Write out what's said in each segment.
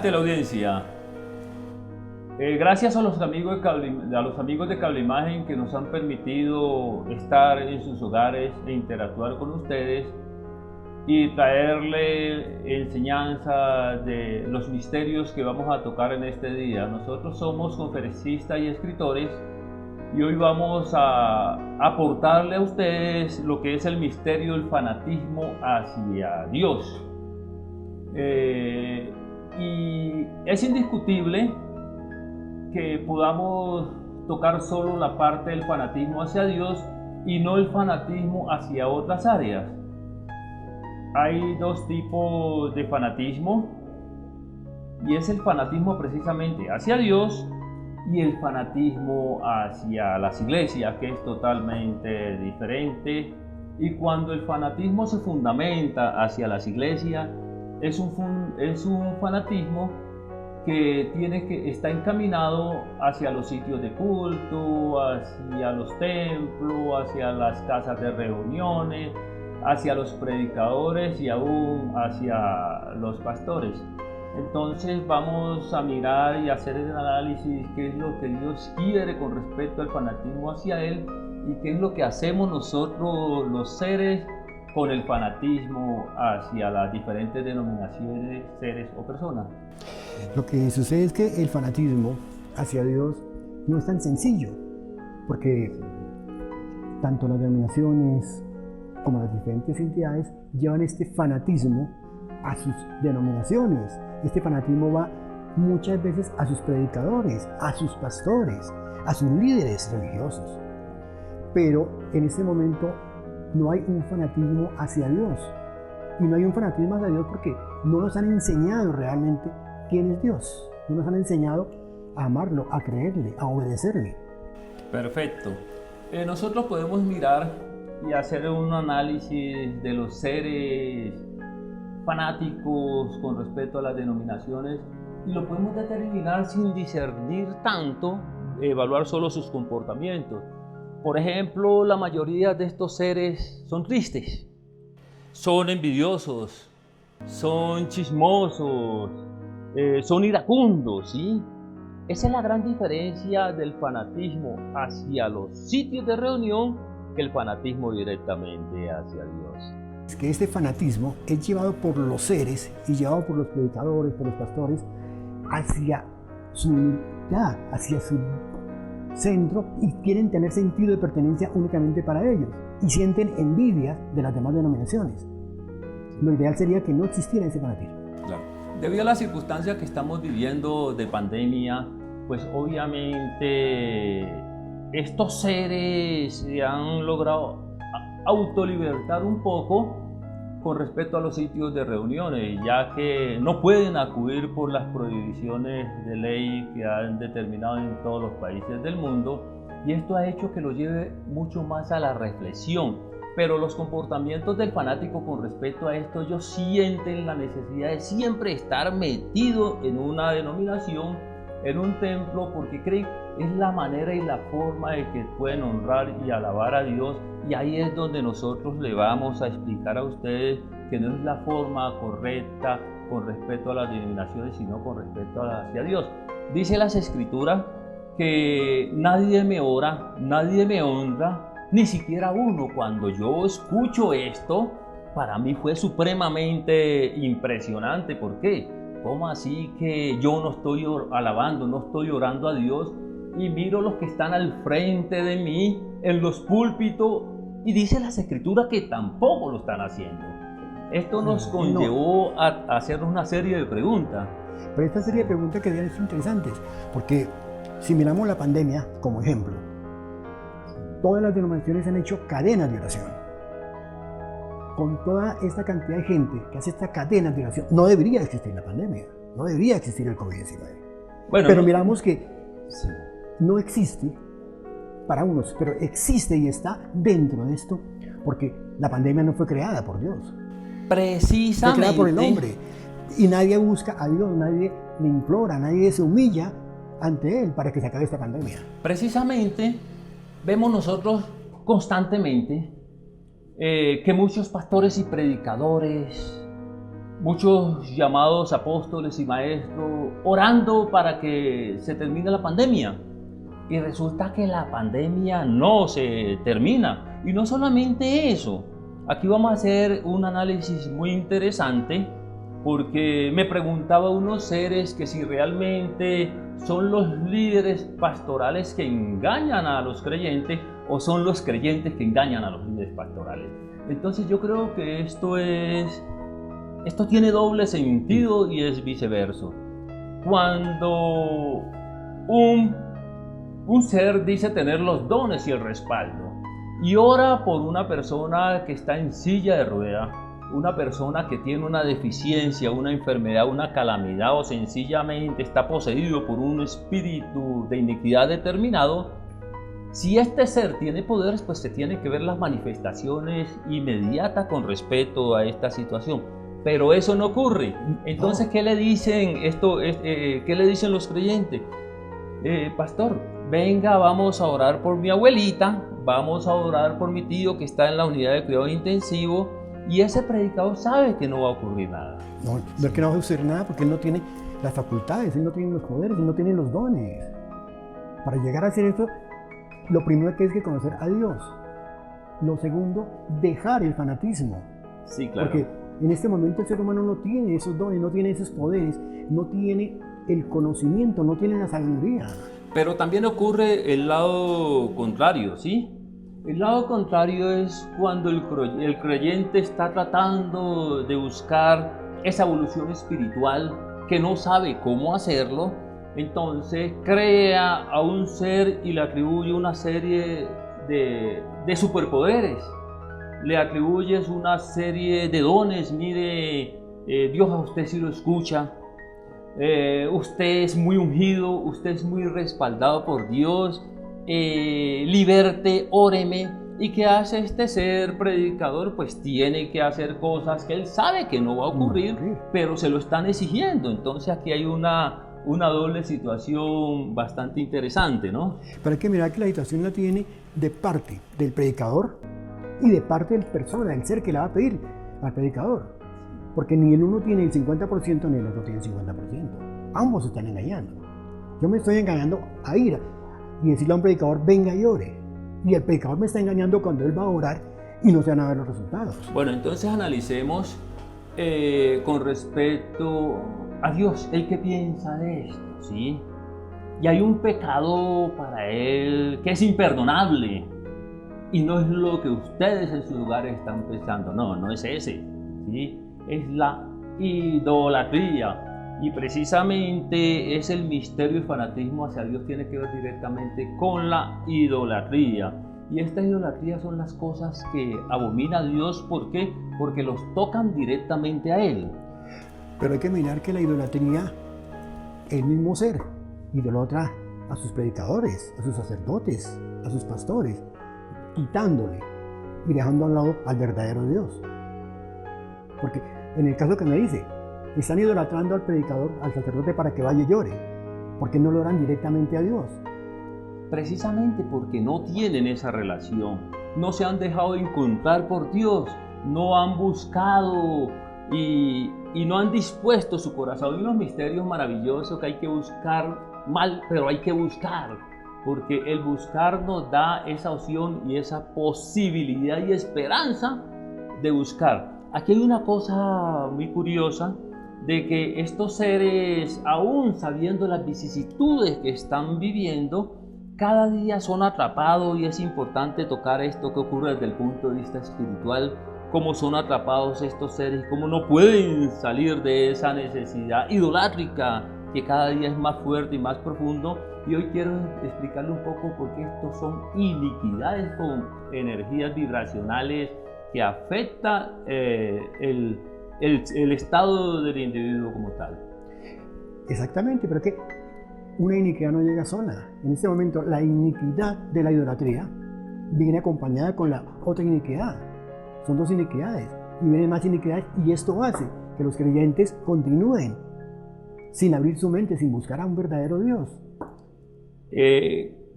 teleaudiencia. Gracias a los amigos de Cable Imagen que nos han permitido estar en sus hogares e interactuar con ustedes y traerle enseñanza de los misterios que vamos a tocar en este día. Nosotros somos conferencistas y escritores y hoy vamos a aportarle a ustedes lo que es el misterio del fanatismo hacia Dios. Y es indiscutible que podamos tocar solo la parte del fanatismo hacia Dios y no el fanatismo hacia otras áreas. Hay dos tipos de fanatismo y es el fanatismo precisamente hacia Dios y el fanatismo hacia las iglesias, que es totalmente diferente. Y cuando el fanatismo se fundamenta hacia las iglesias, es un fanatismo que está encaminado hacia los sitios de culto, hacia los templos, hacia las casas de reuniones, hacia los predicadores y aún hacia los pastores. Entonces vamos a mirar y hacer el análisis qué es lo que Dios quiere con respecto al fanatismo hacia Él y qué es lo que hacemos nosotros los seres con el fanatismo hacia las diferentes denominaciones, seres o personas. Lo que sucede es que el fanatismo hacia Dios no es tan sencillo, porque tanto las denominaciones como las diferentes entidades llevan este fanatismo a sus denominaciones. Este fanatismo va muchas veces a sus predicadores, a sus pastores, a sus líderes religiosos. Pero en este momento no hay un fanatismo hacia Dios. Y no hay un fanatismo hacia Dios porque no nos han enseñado realmente quién es Dios. No nos han enseñado a amarlo, a creerle, a obedecerle. Perfecto. Nosotros podemos mirar y hacer un análisis de los seres fanáticos con respecto a las denominaciones y lo podemos determinar sin discernir tanto, evaluar solo sus comportamientos. Por ejemplo, la mayoría de estos seres son tristes, son envidiosos, son chismosos, son iracundos, ¿sí? Esa es la gran diferencia del fanatismo hacia los sitios de reunión que el fanatismo directamente hacia Dios. Es que este fanatismo es llevado por los seres y llevado por los predicadores, por los pastores, hacia su unidad, hacia su centro, y quieren tener sentido de pertenencia únicamente para ellos y sienten envidia de las demás denominaciones. Lo ideal sería que no existiera ese fanatismo. Claro. Debido a las circunstancias que estamos viviendo de pandemia, pues obviamente estos seres se han logrado autolibertar un poco con respecto a los sitios de reuniones, ya que no pueden acudir por las prohibiciones de ley que han determinado en todos los países del mundo, y esto ha hecho que lo lleve mucho más a la reflexión. Pero los comportamientos del fanático con respecto a esto, ellos sienten la necesidad de siempre estar metido en una denominación, en un templo, porque creen es la manera y la forma de que pueden honrar y alabar a Dios. Y ahí es donde nosotros le vamos a explicar a ustedes que no es la forma correcta con respecto a las denominaciones, sino con respecto hacia Dios. Dice las Escrituras que nadie me ora, nadie me honra, ni siquiera uno. Cuando yo escucho esto, para mí fue supremamente impresionante. ¿Por qué? ¿Cómo así que yo no estoy alabando, no estoy orando a Dios? Y miro los que están al frente de mí en los púlpitos y dice las Escrituras que tampoco lo están haciendo. Esto nos conllevó a hacernos una serie de preguntas. Pero esta serie de preguntas que son interesantes, porque si miramos la pandemia como ejemplo, todas las denominaciones han hecho cadenas de oración. Con toda esta cantidad de gente que hace esta cadena de oración, no debería existir la pandemia, no debería existir el COVID-19. Bueno, pero miramos que no existe para unos, pero existe y está dentro de esto, porque la pandemia no fue creada por Dios. Precisamente. Fue creada por el hombre. Y nadie busca a Dios, nadie le implora, nadie se humilla ante Él para que se acabe esta pandemia. Precisamente vemos nosotros constantemente que muchos pastores y predicadores muchos llamados apóstoles y maestros orando para que se termine la pandemia. Y resulta que la pandemia no se termina. Y no solamente eso. Aquí vamos a hacer un análisis muy interesante, porque me preguntaba unos seres que si realmente son los líderes pastorales que engañan a los creyentes o son los creyentes que engañan a los líderes pastorales. Entonces yo creo que esto tiene doble sentido y es viceversa. Cuando un ser dice tener los dones y el respaldo y ora por una persona que está en silla de ruedas, una persona que tiene una deficiencia, una enfermedad, una calamidad o sencillamente está poseído por un espíritu de iniquidad determinado, si este ser tiene poderes, pues se tienen que ver las manifestaciones inmediatas con respecto a esta situación. Pero eso no ocurre. Entonces, ¿qué le dicen qué le dicen los creyentes? Pastor, venga, vamos a orar por mi abuelita, vamos a orar por mi tío que está en la unidad de cuidado intensivo, y ese predicador sabe que no va a ocurrir nada. No es que no va a suceder nada porque él no tiene las facultades, él no tiene los poderes, él no tiene los dones. Para llegar a hacer esto, lo primero que es que conocer a Dios. Lo segundo, dejar el fanatismo. Sí, claro. Porque en este momento el ser humano no tiene esos dones, no tiene esos poderes, no tiene el conocimiento, no tiene la sabiduría. Pero también ocurre el lado contrario, ¿sí? El lado contrario es cuando el creyente está tratando de buscar esa evolución espiritual que no sabe cómo hacerlo, entonces crea a un ser y le atribuye una serie de superpoderes, le atribuyes una serie de dones. Mire, Dios a usted sí lo escucha, usted es muy ungido, usted es muy respaldado por Dios, liberte, óreme. ¿Y qué hace este ser predicador? Pues tiene que hacer cosas que él sabe que no va a ocurrir, pero se lo están exigiendo. Entonces aquí hay una doble situación bastante interesante, ¿no? Pero hay que mirar que la situación la tiene de parte del predicador y de parte del persona, del ser que la va a pedir al predicador. Porque ni el uno tiene el 50% ni el otro tiene el 50%. Ambos se están engañando. Yo me estoy engañando a ir y decirle a un predicador, venga y ore. Y el predicador me está engañando cuando él va a orar y no se van a ver los resultados. Bueno, entonces analicemos con respecto a Dios, ¿él qué piensa de esto? ¿Sí? Y hay un pecado para él que es imperdonable y no es lo que ustedes en sus lugares están pensando. No es ese, ¿sí? Es la idolatría. Y precisamente es el misterio y fanatismo hacia Dios, tiene que ver directamente con la idolatría. Y esta idolatría son las cosas que abomina a Dios. ¿Por qué? Porque los tocan directamente a Él. Pero hay que mirar que la idolatría, el mismo ser, idolatra a sus predicadores, a sus sacerdotes, a sus pastores, quitándole y dejando a un lado al verdadero Dios. Porque en el caso que me dice, están idolatrando al predicador, al sacerdote para que vaya y llore. ¿Por qué no lo oran directamente a Dios? Precisamente porque no tienen esa relación, no se han dejado encontrar por Dios, no han buscado y no han dispuesto su corazón. Hay unos misterios maravillosos que hay que buscar mal, pero hay que buscar, porque el buscar nos da esa opción y esa posibilidad y esperanza de buscar. Aquí hay una cosa muy curiosa, de que estos seres, aún sabiendo las vicisitudes que están viviendo, cada día son atrapados, y es importante tocar esto que ocurre desde el punto de vista espiritual, cómo son atrapados estos seres, cómo no pueden salir de esa necesidad idolátrica que cada día es más fuerte y más profundo. Y hoy quiero explicarle un poco por qué estos son iniquidades con energías vibracionales que afectan el estado del individuo como tal. Exactamente, pero que una iniquidad no llega sola. En este momento la iniquidad de la idolatría viene acompañada con la otra iniquidad. Son dos iniquidades y vienen más iniquidades, y esto hace que los creyentes continúen sin abrir su mente, sin buscar a un verdadero Dios.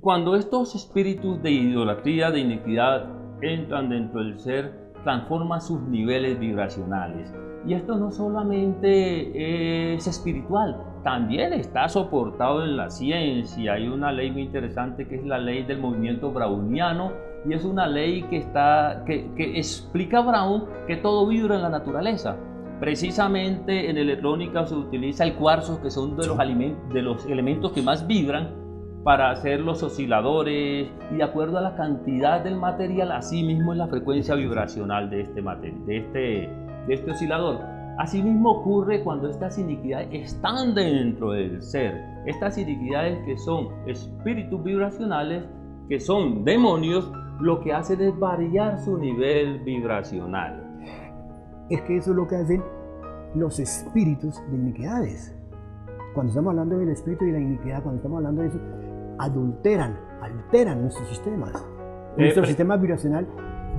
Cuando estos espíritus de idolatría, de iniquidad entran dentro del ser, transforman sus niveles vibracionales. Y esto no solamente es espiritual, también está soportado en la ciencia. Hay una ley muy interesante que es la ley del movimiento browniano, y es una ley que explica Brown que todo vibra en la naturaleza. Precisamente en electrónica se utiliza el cuarzo, que son de los elementos que más vibran, para hacer los osciladores, y de acuerdo a la cantidad del material, así mismo es la frecuencia vibracional de este oscilador. Asimismo ocurre cuando estas iniquidades están dentro del ser. Estas iniquidades, que son espíritus vibracionales, que son demonios, lo que hacen es variar su nivel vibracional. Es que eso es lo que hacen los espíritus de iniquidades. Cuando estamos hablando del espíritu y la iniquidad, cuando estamos hablando de eso, alteran nuestros sistemas. Nuestro sistema vibracional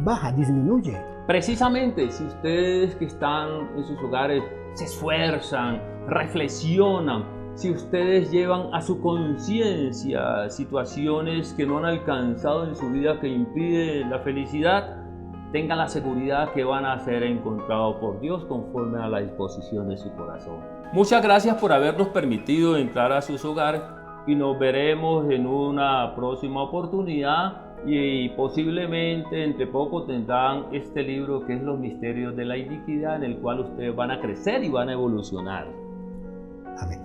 baja, disminuye. Precisamente, si ustedes que están en sus hogares se esfuerzan, reflexionan, si ustedes llevan a su conciencia situaciones que no han alcanzado en su vida que impiden la felicidad, tengan la seguridad que van a ser encontrados por Dios conforme a la disposición de su corazón. Muchas gracias por habernos permitido entrar a sus hogares, y nos veremos en una próxima oportunidad, y posiblemente entre poco tendrán este libro que es Los Misterios de la Iniquidad, en el cual ustedes van a crecer y van a evolucionar. Amén.